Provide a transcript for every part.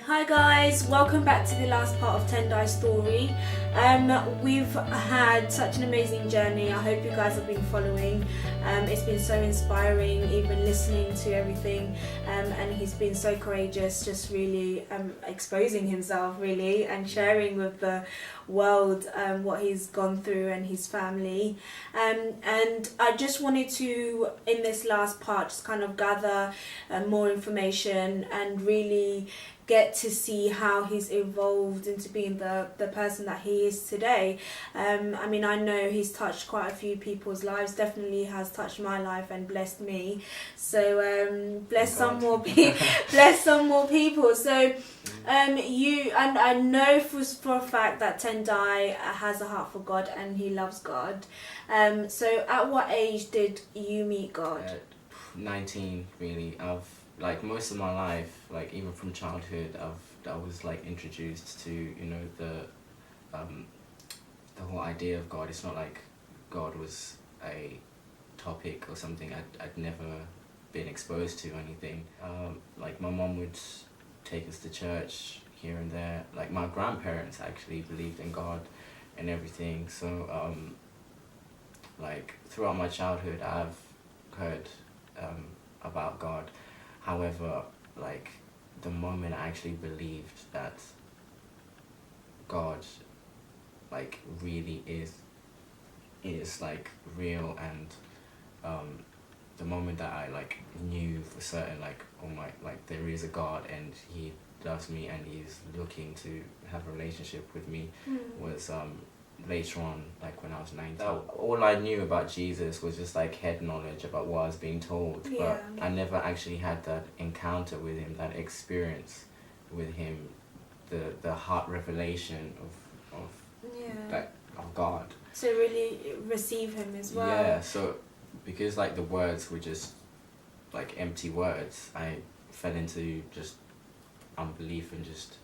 Hi guys, welcome back to the last part of Tendai story. We've had such an amazing journey. I hope you guys have been following. It's been so inspiring, even listening to everything, and he's been so courageous, just really exposing himself really and sharing with the world what he's gone through and his family. And I just wanted to, in this last part, just kind of gather more information and really get to see how he's evolved into being the person that he is today. I mean, I know he's touched quite a few people's lives, definitely has touched my life and blessed me. So bless some more people. So you and I know for a fact that Tendai has a heart for God and he loves God. So at what age did you meet God? 19 really. Like most of my life, like even from childhood, I was like introduced to the whole idea of God. It's not like God was a topic or something I'd never been exposed to or anything. Like my mom would take us to church here and there. Like my grandparents actually believed in God and everything. So like throughout my childhood, I've heard about God. However, like the moment I actually believed that God like really is like real, and the moment that I like knew for certain like, oh my, like there is a God and he loves me and he's looking to have a relationship with me was later on, like when I was 19. All I knew about Jesus was just like head knowledge about what I was being told, but I never actually had that encounter with him, that experience with him, the heart revelation of God. So really receive him as well. Yeah, so because like the words were just like empty words, I fell into just unbelief and just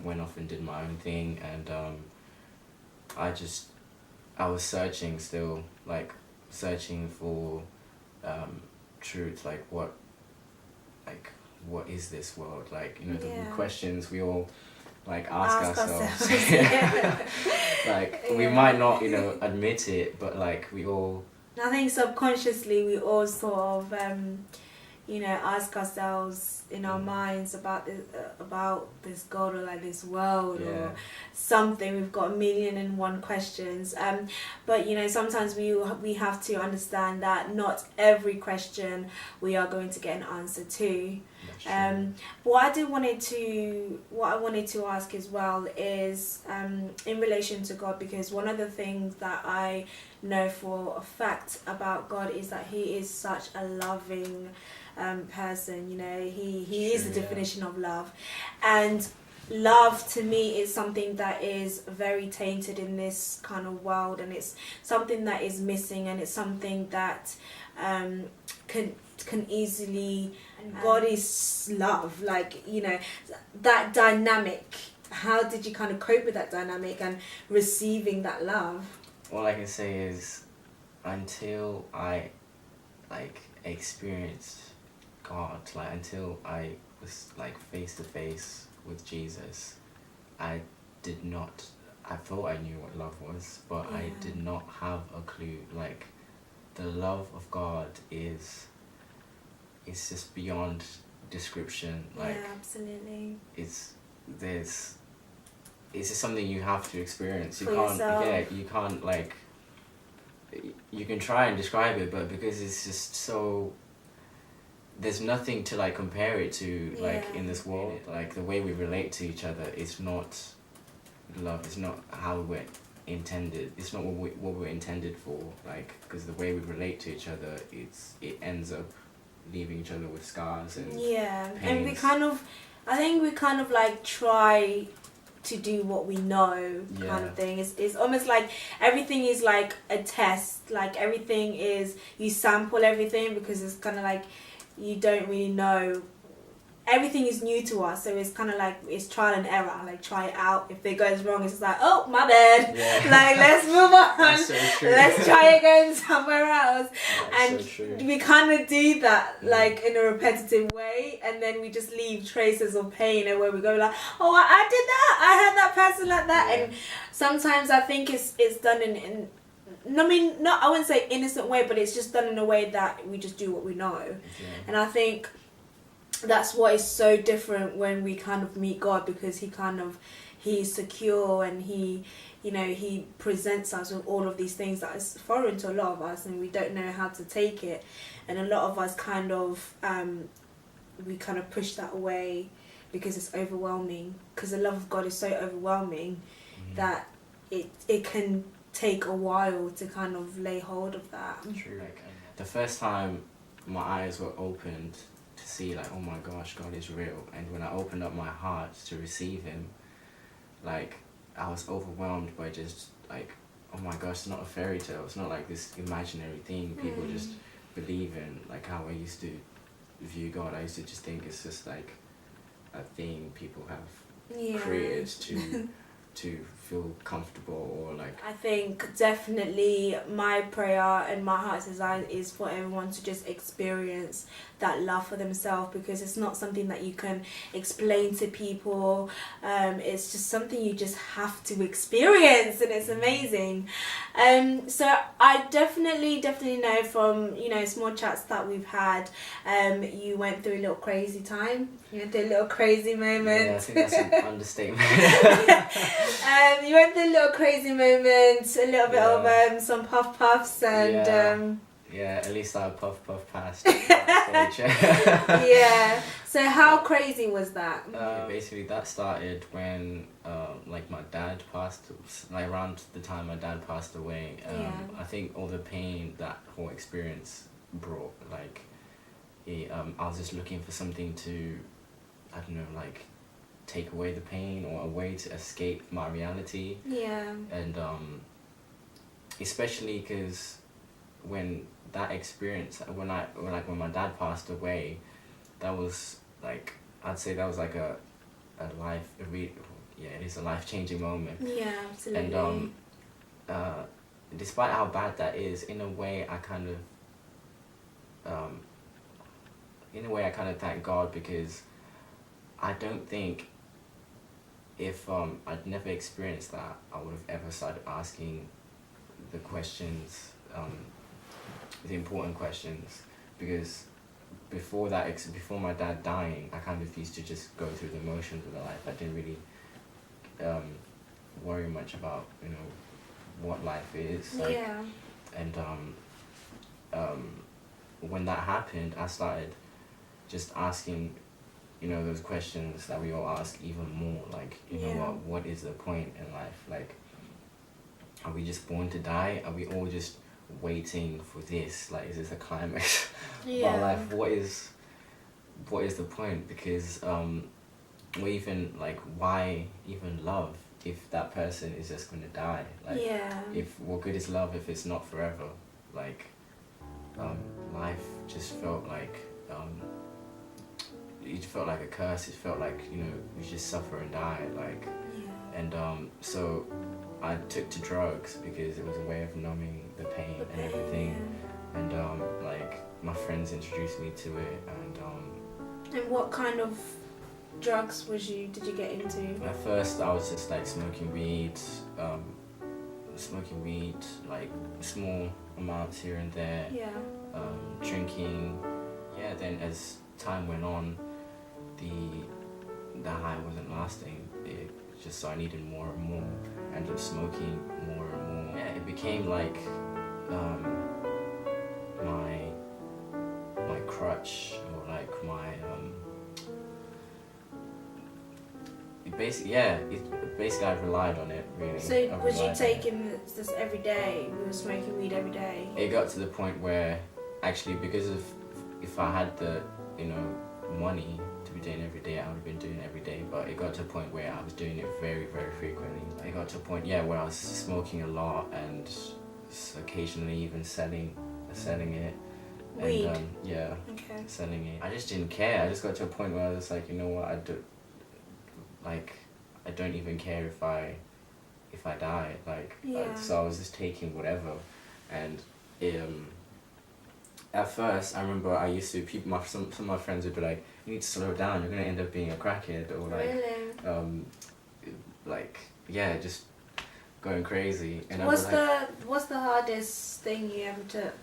went off and did my own thing, and I was searching still, like searching for truth, like what is this world, like the questions we all like ask ourselves. Like we might not admit it, but like we all, I think subconsciously we all sort of ask ourselves in our minds about this God or like this world or something. We've got 1,000,001 questions, but sometimes we have to understand that not every question we are going to get an answer to. What I wanted to ask as well is in relation to God, because one of the things that I know for a fact about God is that he is such a loving person. He is the definition of love, and love to me is something that is very tainted in this kind of world, and it's something that is missing, and it's something that can easily, and God is love, like that dynamic. How did you kind of cope with that dynamic and receiving that love? All I can say is until I like experienced God, like until I was like face to face with Jesus, I thought I knew what love was, but I did not have a clue. Like the love of God it's just beyond description. Like absolutely, it's just something you have to experience. You can't like, you can try and describe it, but because it's just so, there's nothing to like compare it to, like in this world. Like the way we relate to each other is not love. It's not how we're intended. It's not what we're intended for. Like, because the way we relate to each other, it ends up leaving each other with scars and pains. And I think we kind of like try to do what we know, kind of thing. It's almost like everything is like a test. Like everything is, you sample everything, because it's kind of like you don't really know everything is new to us, so it's kind of like it's trial and error. Like, try it out. If it goes wrong, it's like, oh, my bad. Yeah. Like, let's move on. That's so true. Let's try again somewhere else. That's And so true. we kind of do that, like, in a repetitive way, and then we just leave traces of pain, and where we go like, oh, I did that. I had that person like that. Yeah. And sometimes I think it's done in I mean, not, I wouldn't say innocent way, but it's just done in a way that we just do what we know. Yeah. And I think that's what is so different when we kind of meet God, because he's secure, and he presents us with all of these things that is foreign to a lot of us, and we don't know how to take it. And a lot of us we kind of push that away because it's overwhelming, because the love of God is so overwhelming that it can take a while to kind of lay hold of that. True. Like, the first time my eyes were opened to see, like, oh my gosh, God is real, and when I opened up my heart to receive him, like, I was overwhelmed by just, like, oh my gosh, it's not a fairy tale, it's not like this imaginary thing people just believe in, like how I used to view God. I used to just think it's just like a thing people have created to feel comfortable, or like, I think definitely my prayer and my heart's desire is for everyone to just experience that love for themselves, because it's not something that you can explain to people. It's just something you just have to experience, and it's amazing. So I definitely know from small chats that we've had, you went through a little crazy time. You went through a little crazy moment. yeah, I think that's an understatement. You went through a little crazy moment, a little bit of some puffs, and yeah, at least I puff past that stage. yeah. So how crazy was that? Basically, that started when like my dad passed, like around the time my dad passed away. I think all the pain that whole experience brought, like, I was just looking for something to, I don't know, like, take away the pain, or a way to escape my reality. Yeah. And especially because when that experience, when my dad passed away, that was like, I'd say that was like it is a life-changing moment. Yeah, absolutely. And despite how bad that is, in a way I kind of thank God, because I don't think if I'd never experienced that, I would have ever started asking the questions, the important questions, because before my dad dying, I kind of used to just go through the motions of the life. I didn't really worry much about what life is like. Yeah. And when that happened, I started just asking those questions that we all ask even more, like, what is the point in life? Like, are we just born to die? Are we all just waiting for this? Like, is this a climax of our life? What is the point? Because or even, like, why even love if that person is just gonna die? Like, if what good is love if it's not forever? Like, life just felt like it felt like a curse. It felt like we just suffer and die, like. And so I took to drugs because it was a way of numbing the pain and everything. And like, my friends introduced me to it. And what kind of drugs did you get into? At first I was just like smoking weed, like small amounts here and there. Drinking. Then as time went on, the high wasn't lasting. So I needed more and more. I ended up smoking more and more. It became like my crutch, or like my basically I relied on it, really. So was you taking this every day? You were smoking weed every day? It got to the point where, actually, because of if I had the money to be doing every day, I would have been doing it every day. But it got to a point where I was doing it very, very frequently. It got to a point, where I was smoking a lot, and occasionally even selling it. Weed. And yeah, Okay. selling it. I just didn't care. I just got to a point where I was like, you know what, I don't even care if I die. Yeah. So I was just taking whatever, and at first I remember I used to some of my friends would be like, you need to slow down. You're gonna end up being a crackhead, or Really? just going crazy. And What's the hardest thing you ever took?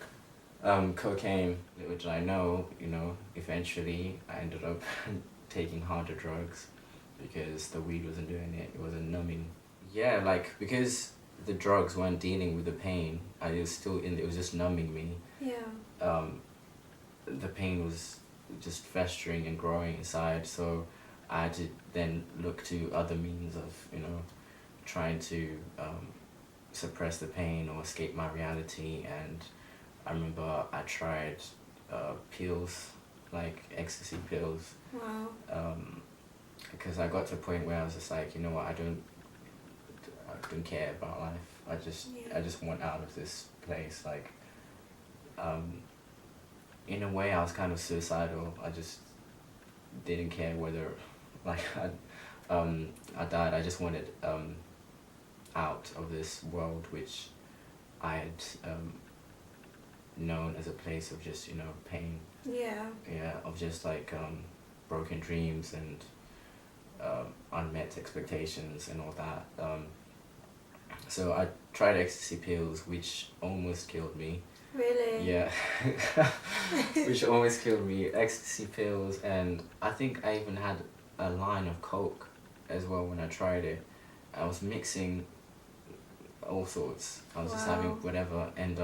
Cocaine. Little did I know, eventually I ended up taking harder drugs because the weed wasn't doing it. It wasn't numbing. Yeah, because the drugs weren't dealing with the pain, it was just numbing me. Yeah. The pain was just festering and growing inside, so I had to then look to other means of, trying to suppress the pain or escape my reality. And I remember I tried pills, like ecstasy pills. Wow. Because I got to a point where I was just like, you know what, I don't care about life. I just want out of this place. In a way, I was kind of suicidal. I just didn't care whether, I died. I just wanted out of this world, which I had known as a place of just, pain. Yeah. Yeah, of just broken dreams and unmet expectations and all that. So I tried ecstasy pills, which almost killed me. Really? Yeah. Which almost killed me. Ecstasy pills, and I think I even had a line of coke as well when I tried it. I was mixing all sorts. I was just having whatever, and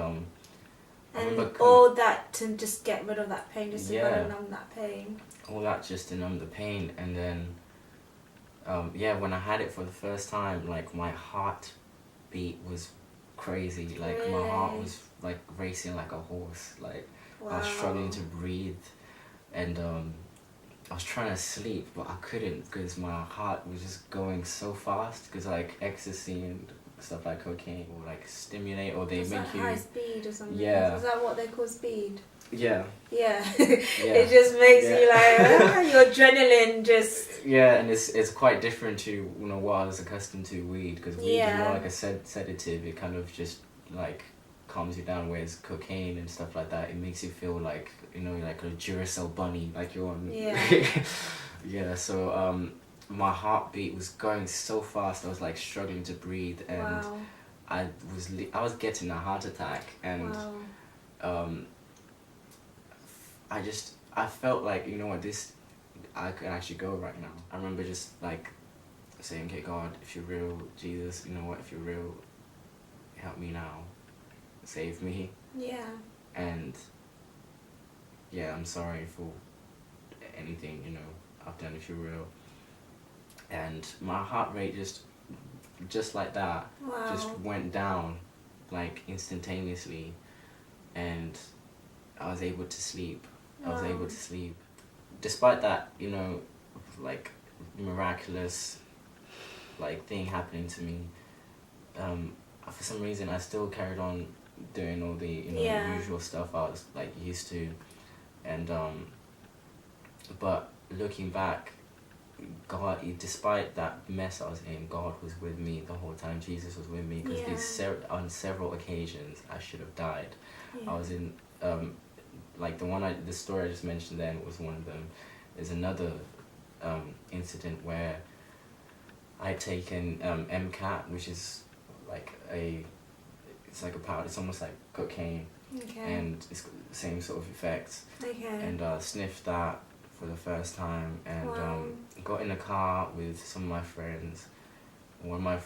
all that to just get rid of that pain, just to numb that pain. All that just to numb the pain, and then when I had it for the first time, my heartbeat was crazy. Really? My heart was racing like a horse. I was struggling to breathe, and I was trying to sleep, but I couldn't because my heart was just going so fast. Because ecstasy and stuff like cocaine will stimulate, or they make you high speed or something. Yeah. Is that what they call speed? Yeah. Yeah. Yeah. It just makes you your adrenaline just. Yeah, and it's quite different to what I was accustomed to weed, because weed is more like a sedative. It kind of just calms you down, whereas cocaine and stuff like that, it makes you feel like a Duracell bunny, you're on. Yeah. So my heartbeat was going so fast. I was struggling to breathe, and I was getting a heart attack, and I felt this, I could actually go right now. I remember just saying, okay, God, if you're real, Jesus, if you're real, help me now, save me. Yeah. And I'm sorry for anything I've done, if you're real. And my heart rate just like that just went down instantaneously, and I was able to sleep. I was able to sleep despite that miraculous thing happening to me. For some reason I still carried on doing all the usual stuff I was used to, and but looking back, God, despite that mess I was in, God was with me the whole time. Jesus was with me, because on several occasions I should have died. I was in the story I just mentioned then was one of them. There's another incident where I'd taken MCAT, which is it's a powder. It's almost like cocaine, and it's got the same sort of effects. And sniffed that for the first time, and got in a car with some of my friends. One of my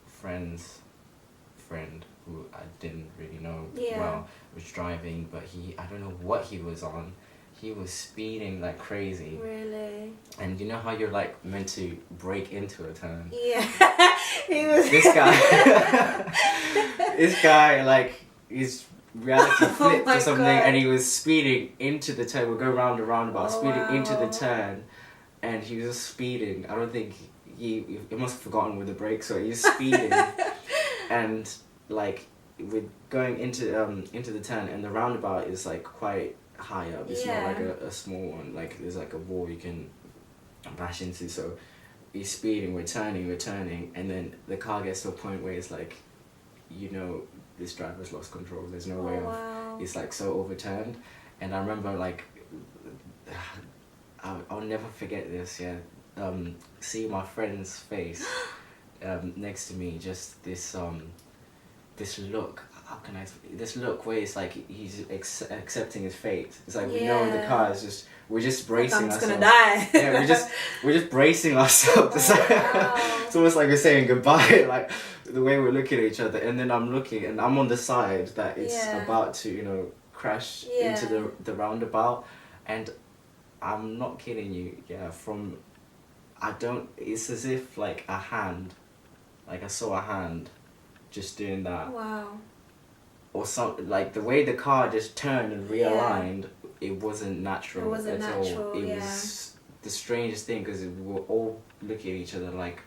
friends' friend, who I didn't really know well, was driving, but I don't know what he was on. He was speeding like crazy. Really? And you know how you're meant to brake into a turn? Yeah. He was. This guy, his reality flipped or something, and he was speeding into the turn. We'll go round and roundabout, speeding into the turn, and he was just speeding. I don't think he must have forgotten where the brakes were. He was speeding, and we're going into the turn, and the roundabout is like quite high up. It's not like a small one. Like there's like a wall you can bash into. So we're speeding, we're turning, and then the car gets to a point where it's like, this driver's lost control. There's no way of. It's like so overturned, and I remember like, I'll never forget this. Yeah, see my friend's face, next to me. Just this look. How can I? This look where it's like he's accepting his fate. It's like we know the car is just. We're just bracing ourselves. I'm just gonna die. Yeah, we're just bracing ourselves. It's, it's almost like we're saying goodbye. Like the way we're looking at each other, and then I'm looking, and I'm on the side that it's about to crash into the roundabout, and I'm not kidding you. Yeah, It's as if like a hand, like I saw a hand, just doing that. Wow. Or some like the way the car just turned and realigned, it wasn't natural. It wasn't at natural. all. It was the strangest thing because we were all looking at each other like,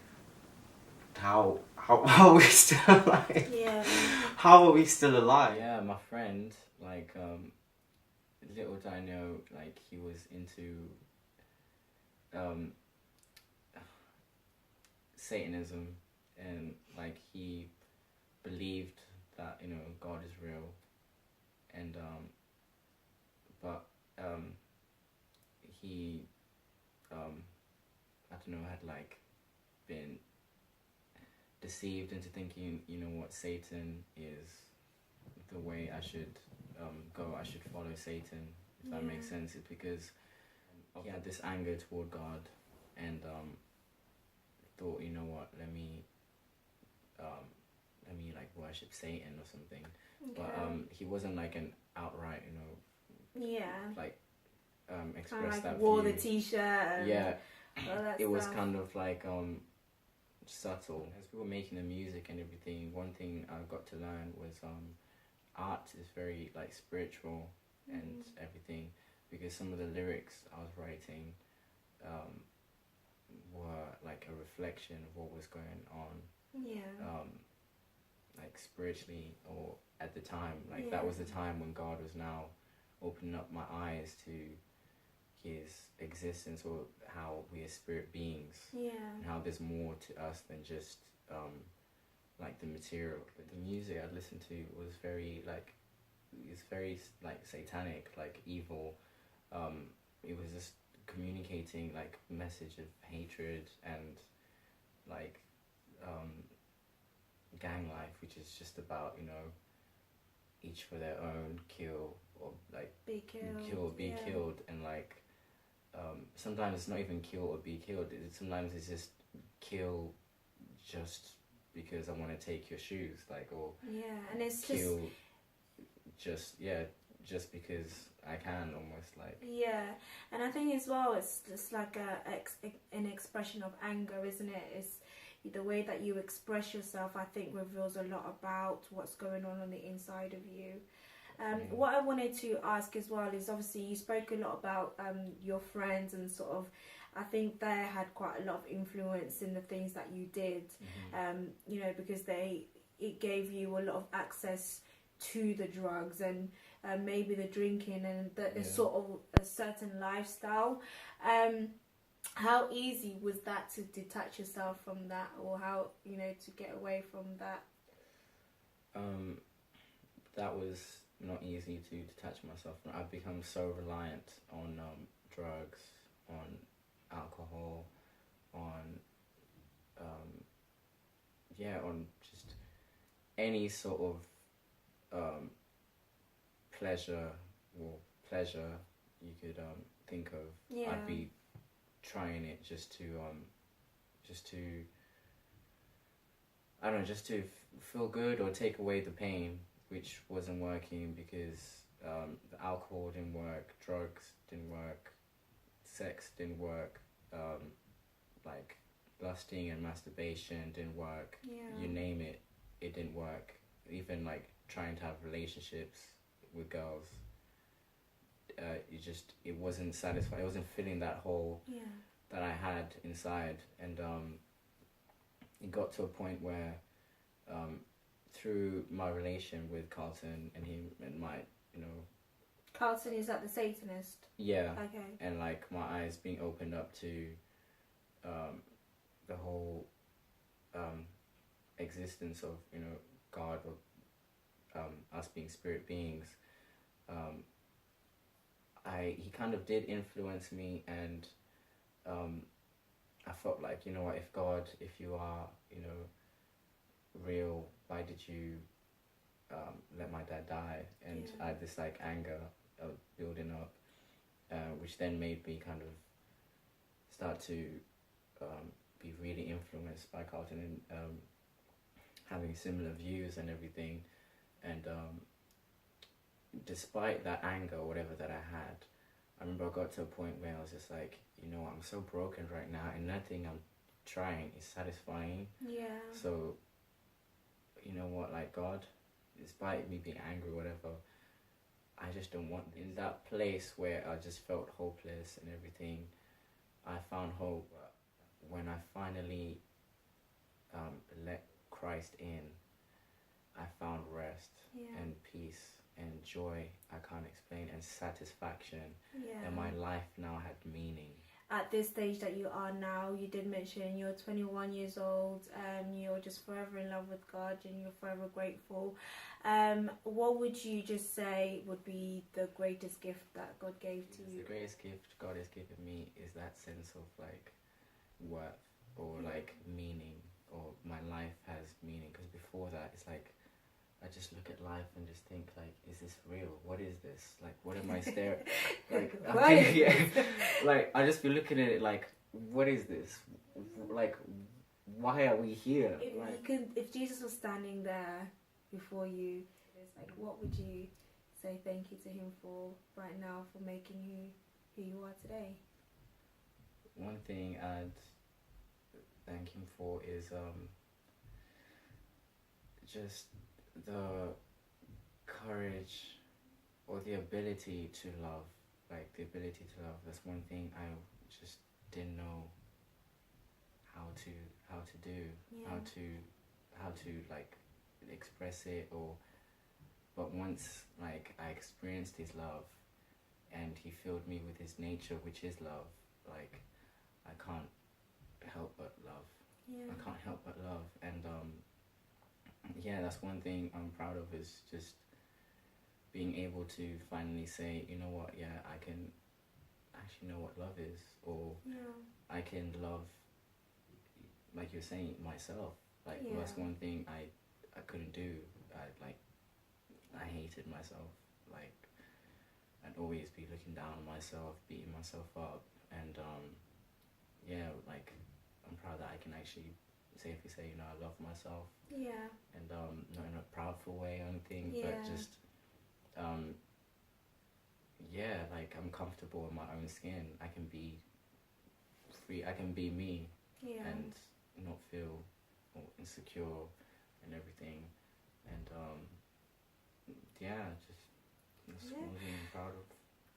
how are we still alive? Yeah. How are we still alive? Yeah, my friend, like, little did I know, like, he was into Satanism, and like he believed that God is real, and but he I don't know, had like been deceived into thinking Satan is the way I should go. I should follow Satan, if that makes sense. It's because he had this anger toward God, and thought, let me like worship Satan or something. But he wasn't like an outright like express like that wore view. the t-shirt and it was kind of like subtle. As we were making the music and everything, one thing I got to learn was art is very like spiritual and everything, because some of the lyrics I was writing were like a reflection of what was going on like spiritually, or at the time, like that was the time when God was now opening up my eyes to his existence, or how we are spirit beings, and how there's more to us than just like the material. But the music I listened to was very like, it's very like satanic, like evil. It was just communicating like message of hatred and like gang life, which is just about each for their own, kill or like be killed, and like sometimes it's not even kill or be killed. Sometimes it's just kill just because I want to take your shoes, like, or and it's kill just because I can, almost like. And I think as well it's just like an expression of anger, isn't it? It's the way that you express yourself, I think, reveals a lot about what's going on the inside of you. What I wanted to ask as well is, obviously you spoke a lot about your friends, and sort of, I think they had quite a lot of influence in the things that you did, because it gave you a lot of access to the drugs and maybe the drinking and the sort of a certain lifestyle. How easy was that to detach yourself from that, or how to get away from that? That was not easy to detach myself from. I've become so reliant on drugs, on alcohol, on on just any sort of pleasure you could think of. I'd be trying it just to I don't know, just to feel good or take away the pain, which wasn't working because the alcohol didn't work, drugs didn't work, sex didn't work, like lusting and masturbation didn't work. You name it, it didn't work. Even like trying to have relationships with girls, it wasn't satisfying. It wasn't filling that hole that I had inside, and it got to a point where through my relation with Carlton and him and my, you know, Carlton, is that the Satanist? yeah, Okay. and like my eyes being opened up to the whole existence of, you know, God, or us being spirit beings. He kind of did influence me, and I felt like, you know what, if you are, you know, real, why did you let my dad die? And Yeah. I had this like anger building up, which then made me kind of start to be really influenced by Carlton and having similar views and everything. And despite that anger or whatever that I had, I remember I got to a point where I was just like, you know, I'm so broken right now, and nothing I'm trying is satisfying. Yeah. So, you know what, like, God, despite me being angry or whatever, I just don't want. In that place where I just felt hopeless and everything, I found hope when I finally let Christ in. I found rest and peace and joy I can't explain, and satisfaction, and my life now had meaning. At this stage that you are now, you did mention you're 21 years old, you're just forever in love with God and you're forever grateful. What would you just say would be the greatest gift that God gave to you? The greatest gift God has given me is that sense of like worth or like meaning, or my life has meaning, because before that it's like I just look at life and just think like, is this real? What is this? Like, what am I staring? Like, like I just be looking at it like, what is this? Like, why are we here? If Jesus was standing there before you, it's like, what would you say thank you to him for right now, for making you who you are today? One thing I'd thank him for is just the courage or the ability to love. Like, the ability to love, that's one thing I just didn't know how to do, how to like express it, or but once like I experienced his love and he filled me with his nature, which is love, like I can't help but love. I can't help but love. And that's one thing I'm proud of, is just being able to finally say, you know what, I can actually know what love is, or I can love, like you're saying, myself. Like that's one thing I couldn't do. I hated myself. Like, I'd always be looking down on myself, beating myself up, and like I'm proud that I can actually safely say, you know, I love myself. Yeah. And not in a proudful way or anything, but just like I'm comfortable in my own skin. I can be free. I can be me, and not feel insecure and everything. And just one thing I'm proud of.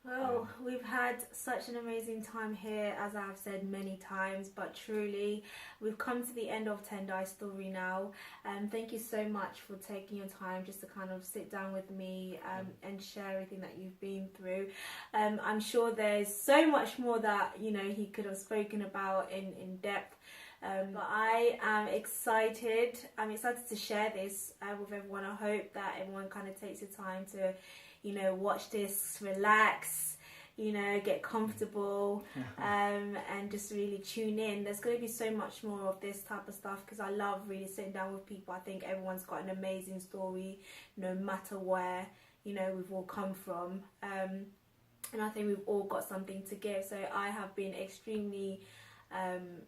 Well, we've had such an amazing time here, as I've said many times, but truly we've come to the end of Tendai's story now. Thank you so much for taking your time just to kind of sit down with me and share everything that you've been through. I'm sure there's so much more that, you know, he could have spoken about in depth. But I am excited. I'm excited to share this with everyone. I hope that everyone kind of takes the time to, you know, watch this, relax, you know, get comfortable, and just really tune in. There's going to be so much more of this type of stuff, because I love really sitting down with people. I think everyone's got an amazing story, no matter where, you know, we've all come from. And I think we've all got something to give. So I have been extremely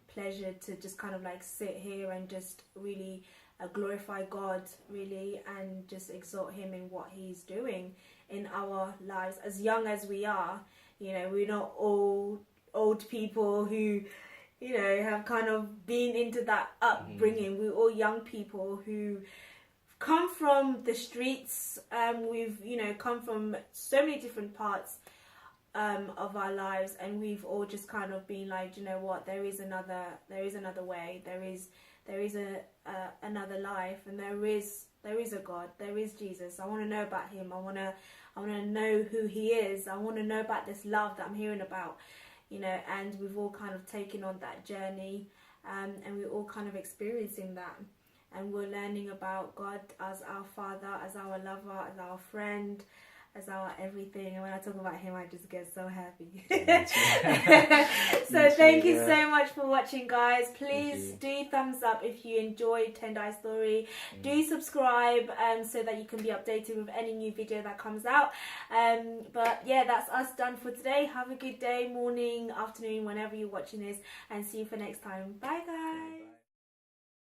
pleasure to just kind of like sit here and just really glorify God, really, and just exalt him in what he's doing in our lives. As young as we are, you know, we're not all old people who, you know, have kind of been into that upbringing. We're all young people who come from the streets. We've, you know, come from so many different parts of our lives, and we've all just kind of been like, you know what, there is another way, there is another life, and there is there is a God, there is Jesus. I want to know about him. I want to know who he is. I want to know about this love that I'm hearing about, you know. And we've all kind of taken on that journey, and we're all kind of experiencing that, and we're learning about God as our Father, as our lover, as our friend, as our everything. And when I talk about him, I just get so happy. So thank you so much for watching, guys. Please do thumbs up if you enjoyed Tendai story. Do subscribe so that you can be updated with any new video that comes out. But yeah, that's us done for today. Have a good day, morning, afternoon, whenever you're watching this, and see you for next time. Bye, guys.